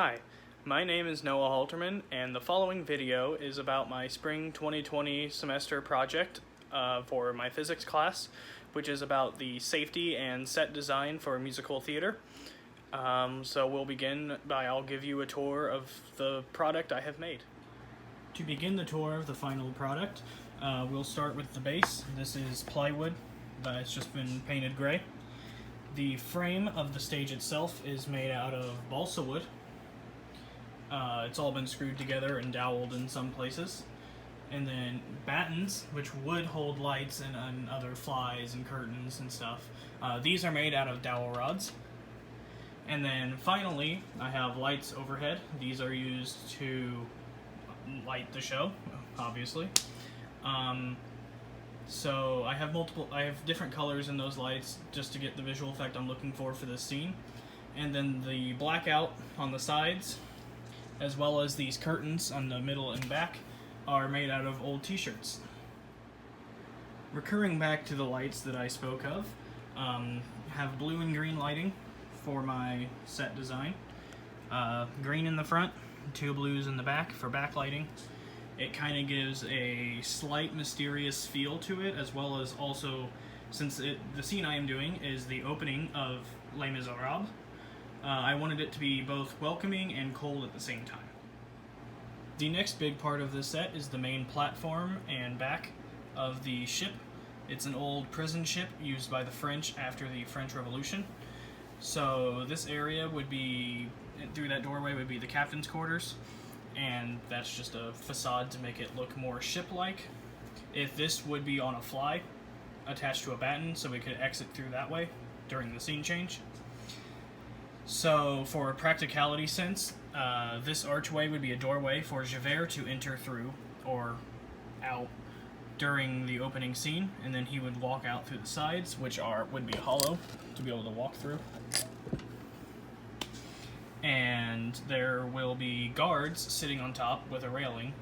Hi, my name is Noah Halterman, and the following video is about my spring 2020 semester project for my physics class, which is about the safety and set design for musical theater. So we'll begin by I'll give you a tour of the product I have made. To begin the tour of the final product, we'll start with the base. This is plywood that's just been painted gray. The frame of the stage itself is made out of balsa wood. It's all been screwed together and doweled in some places. And then battens, which would hold lights and other flies and curtains and stuff. These are made out of dowel rods. And then finally, I have lights overhead. These are used to light the show, obviously. So I have different colors in those lights just to get the visual effect I'm looking for this scene. And then the blackout on the sides, as well as these curtains on the middle and back, are made out of old t-shirts. Recurring back to the lights that I spoke of, have blue and green lighting for my set design. Green in the front, two blues in the back for backlighting. It kind of gives a slight mysterious feel to it, as well as also, since the scene I am doing is the opening of Les Miserables, I wanted it to be both welcoming and cold at the same time. The next big part of this set is the main platform and back of the ship. It's an old prison ship used by the French after the French Revolution. So this area would be, through that doorway would be the captain's quarters, and that's just a facade to make it look more ship-like. If this would be on a fly attached to a batten, so we could exit through that way during the scene change. So for a practicality sense, this archway would be a doorway for Javert to enter through or out during the opening scene, and then he would walk out through the sides, which would be hollow to be able to walk through. And there will be guards sitting on top with a railing,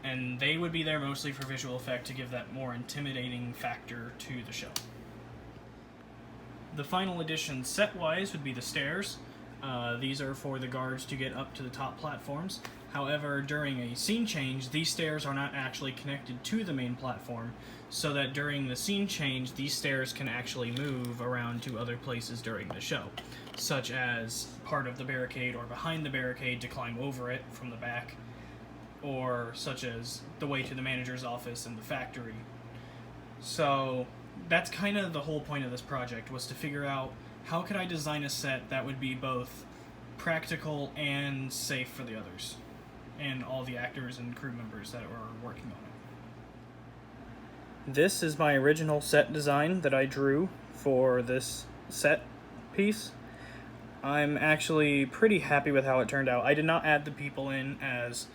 and they would be there mostly for visual effect to give that more intimidating factor to the show. The final addition set-wise would be the stairs. These are for the guards to get up to the top platforms. However, during a scene change, these stairs are not actually connected to the main platform, so that during the scene change, these stairs can actually move around to other places during the show, such as part of the barricade or behind the barricade to climb over it from the back, or such as the way to the manager's office and the factory. So that's kind of the whole point of this project, was to figure out how could I design a set that would be both practical and safe for the others, and all the actors and crew members that were working on it. This is my original set design that I drew for this set piece. I'm actually pretty happy with how it turned out. I did not add the people in, as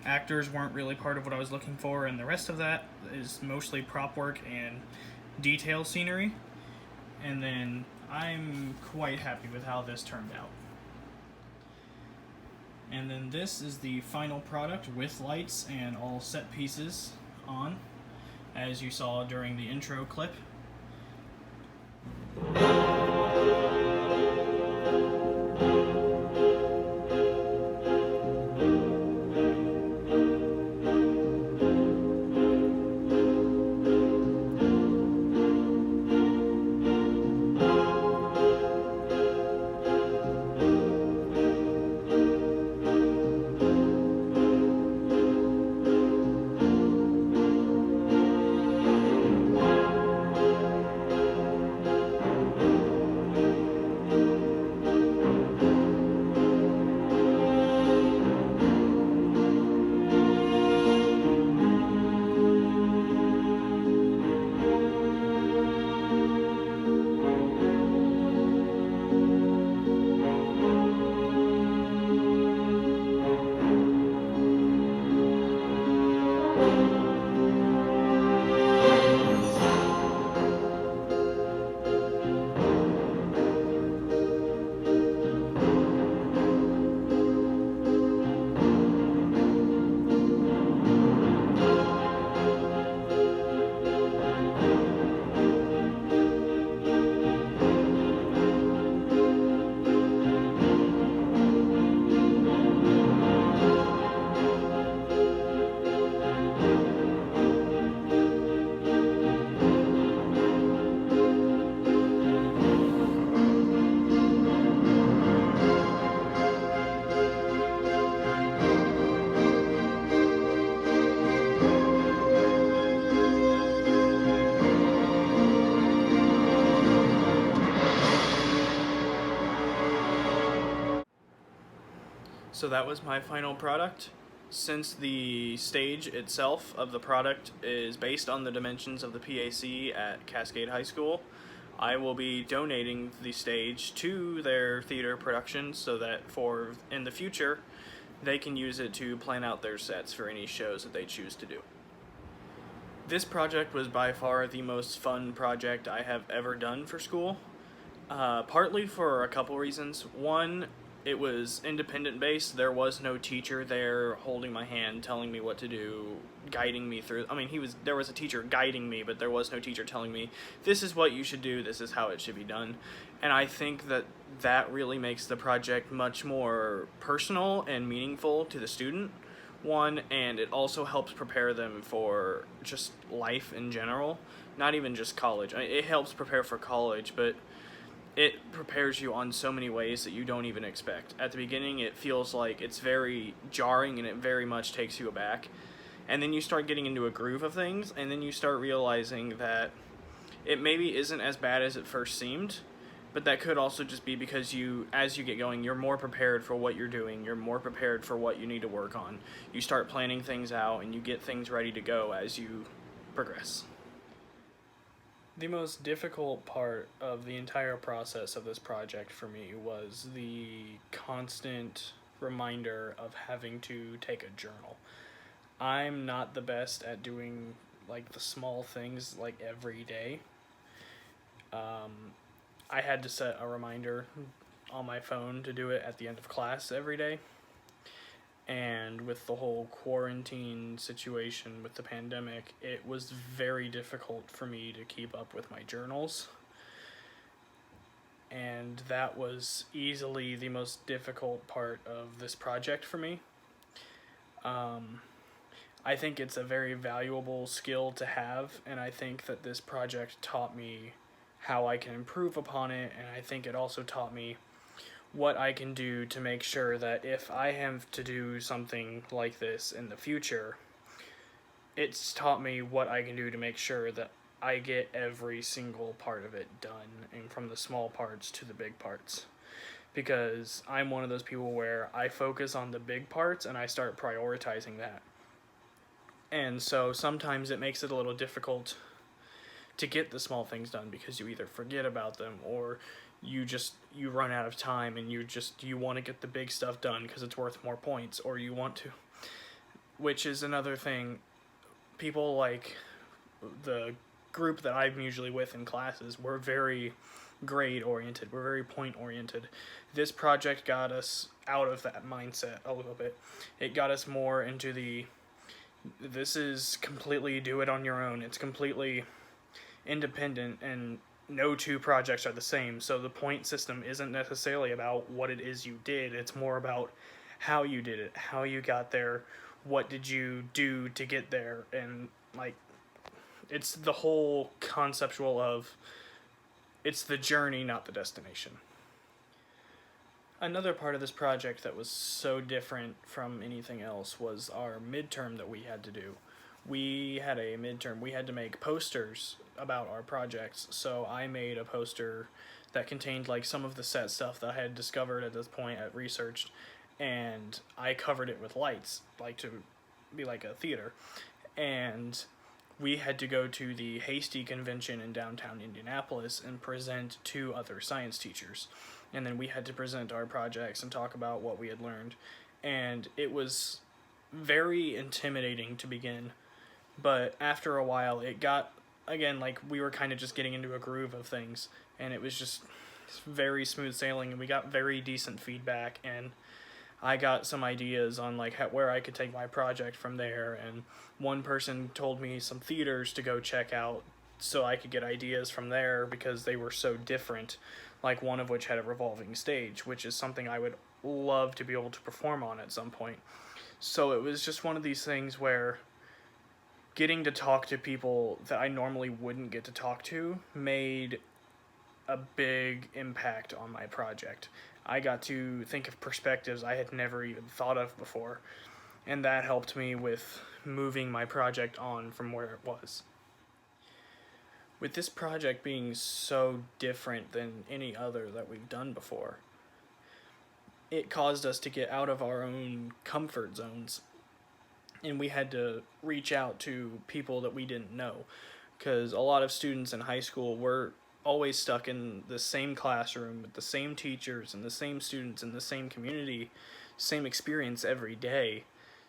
actors weren't really part of what I was looking for, and the rest of that is mostly prop work and detail scenery. And then I'm quite happy with how this turned out. And then this is the final product with lights and all set pieces on, as you saw during the intro clip. So that was my final product. Since the stage itself of the product is based on the dimensions of the PAC at Cascade High School, I will be donating the stage to their theater production so that for in the future they can use it to plan out their sets for any shows that they choose to do. This project was by far the most fun project I have ever done for school. Partly for a couple reasons. One, it was independent based. There was no teacher there holding my hand, telling me what to do, guiding me through. I mean, there was a teacher guiding me, but there was no teacher telling me, this is what you should do, this is how it should be done. And I think that really makes the project much more personal and meaningful to the student. One, and it also helps prepare them for just life in general, not even just college. It helps prepare for college, but it prepares you on so many ways that you don't even expect. At the beginning, it feels like it's very jarring and it very much takes you aback. And then you start getting into a groove of things, and then you start realizing that it maybe isn't as bad as it first seemed, but that could also just be because as you get going, you're more prepared for what you're doing, you're more prepared for what you need to work on. You start planning things out, and you get things ready to go as you progress. The most difficult part of the entire process of this project for me was the constant reminder of having to take a journal. I'm not the best at doing like the small things like every day. I had to set a reminder on my phone to do it at the end of class every day. And with the whole quarantine situation with the pandemic, it was very difficult for me to keep up with my journals. And that was easily the most difficult part of this project for me. I think it's a very valuable skill to have, and I think that this project taught me how I can improve upon it, and I think it also taught me what I can do to make sure that if I have to do something like this in the future, it's taught me what I can do to make sure that I get every single part of it done, and from the small parts to the big parts. Because I'm one of those people where I focus on the big parts and I start prioritizing that. And so sometimes it makes it a little difficult to get the small things done because you either forget about them or you run out of time and you want to get the big stuff done because it's worth more points, or you want to, which is another thing. People like the group that I'm usually with in classes, we're very grade oriented, we're very point oriented. This project got us out of that mindset a little bit. It got us more into this is completely do it on your own. It's completely independent, and no two projects are the same. So the point system isn't necessarily about what it is you did. It's more about how you did it, how you got there, what did you do to get there, and like it's the whole conceptual of it's the journey, not the destination. Another part of this project that was so different from anything else was our midterm that we had to do. We had a midterm. We had to make posters about our projects. So I made a poster that contained like some of the set stuff that I had discovered at this point at researched, and I covered it with lights, like to be like a theater. And we had to go to the Hasty Convention in downtown Indianapolis and present to other science teachers. And then we had to present our projects and talk about what we had learned. And it was very intimidating to begin, but after a while it got, again, like we were kind of just getting into a groove of things, and it was just very smooth sailing, and we got very decent feedback, and I got some ideas on like where I could take my project from there, and one person told me some theaters to go check out so I could get ideas from there because they were so different, like one of which had a revolving stage, which is something I would love to be able to perform on at some point. So it was just one of these things where getting to talk to people that I normally wouldn't get to talk to made a big impact on my project. I got to think of perspectives I had never even thought of before, and that helped me with moving my project on from where it was. With this project being so different than any other that we've done before, it caused us to get out of our own comfort zones, and we had to reach out to people that we didn't know, because a lot of students in high school were always stuck in the same classroom with the same teachers and the same students in the same community, same experience every day.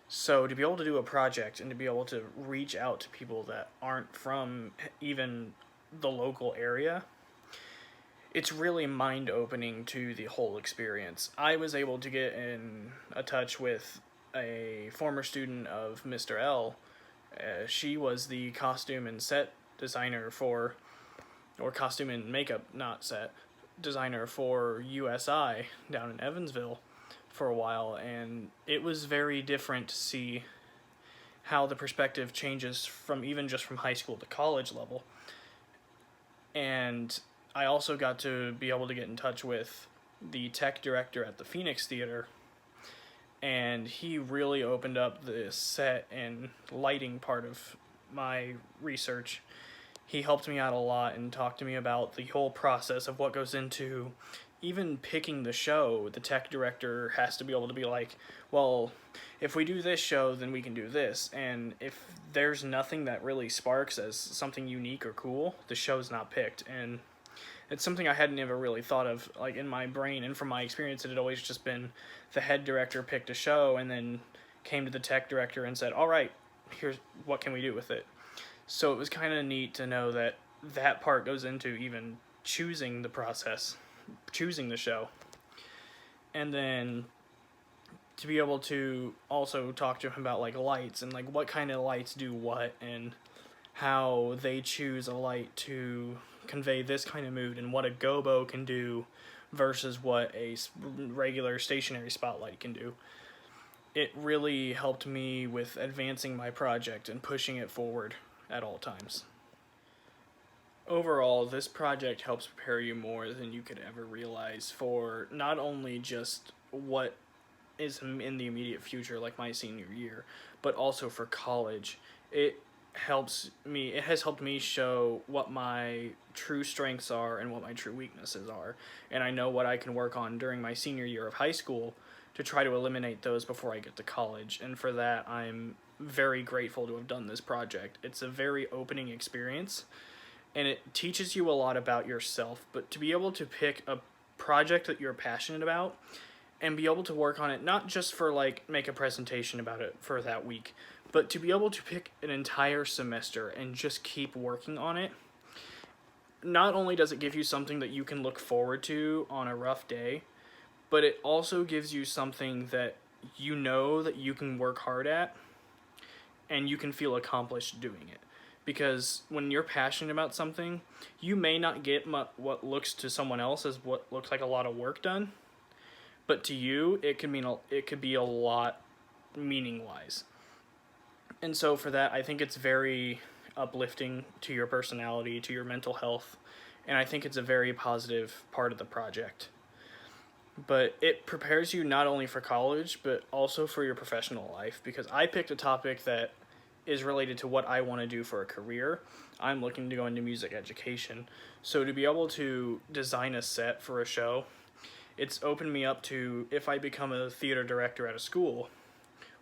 So to be able to do a project and to be able to reach out to people that aren't from even the local area, it's really mind-opening to the whole experience. I was able to get in a touch with a former student of Mr. L. She was the costume and set designer for, or costume and makeup, not set, designer for USI down in Evansville for a while, and it was very different to see how the perspective changes from even just from high school to college level. And I also got to be able to get in touch with the tech director at the Phoenix Theater, and he really opened up the set and lighting part of my research. He helped me out a lot and talked to me about the whole process of what goes into even picking the show. The tech director has to be able to be like, well, if we do this show, then we can do this. And if there's nothing that really sparks as something unique or cool, the show's not picked. And it's something I hadn't ever really thought of, like, in my brain. And from my experience, it had always just been the head director picked a show and then came to the tech director and said, all right, here's what can we do with it. So it was kind of neat to know that that part goes into even choosing the process, choosing the show. And then to be able to also talk to him about like lights and like what kind of lights do what and how they choose a light to convey this kind of mood and what a gobo can do versus what a regular stationary spotlight can do. It really helped me with advancing my project and pushing it forward at all times. Overall, this project helps prepare you more than you could ever realize for not only just what is in the immediate future, like my senior year, but also for college. It has helped me show what my true strengths are and what my true weaknesses are. And I know what I can work on during my senior year of high school to try to eliminate those before I get to college. And for that, I'm very grateful to have done this project. It's a very opening experience, and it teaches you a lot about yourself. But to be able to pick a project that you're passionate about and be able to work on it, not just for like make a presentation about it for that week, but to be able to pick an entire semester and just keep working on it, not only does it give you something that you can look forward to on a rough day, but it also gives you something that you know that you can work hard at and you can feel accomplished doing it. Because when you're passionate about something, you may not get what looks to someone else as what looks like a lot of work done, but to you, it could be a lot meaning-wise. And so for that, I think it's very uplifting to your personality, to your mental health, and I think it's a very positive part of the project. But it prepares you not only for college, but also for your professional life, because I picked a topic that is related to what I want to do for a career. I'm looking to go into music education. So to be able to design a set for a show, it's opened me up to, if I become a theater director at a school,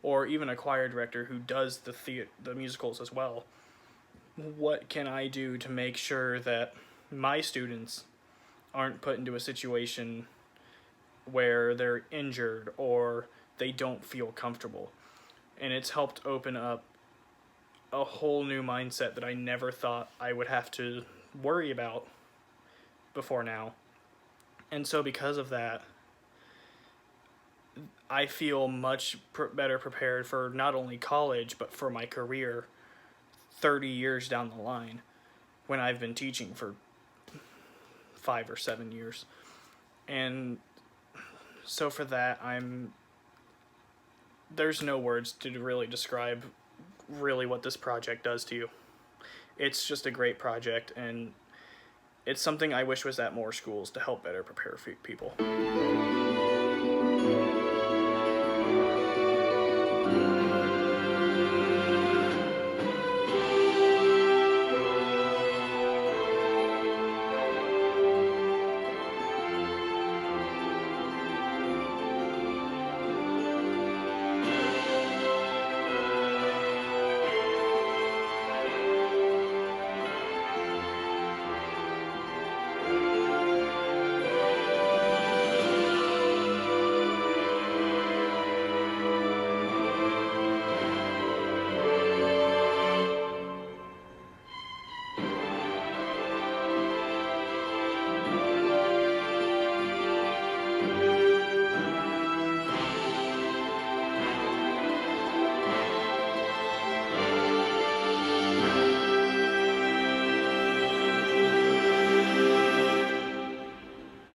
or even a choir director who does the musicals as well, what can I do to make sure that my students aren't put into a situation where they're injured or they don't feel comfortable. And it's helped open up a whole new mindset that I never thought I would have to worry about before now. And so because of that, I feel much better prepared for not only college, but for my career 30 years down the line when I've been teaching for 5 or 7 years. And so for that, there's no words to really describe really what this project does to you. It's just a great project, and it's something I wish was at more schools to help better prepare people.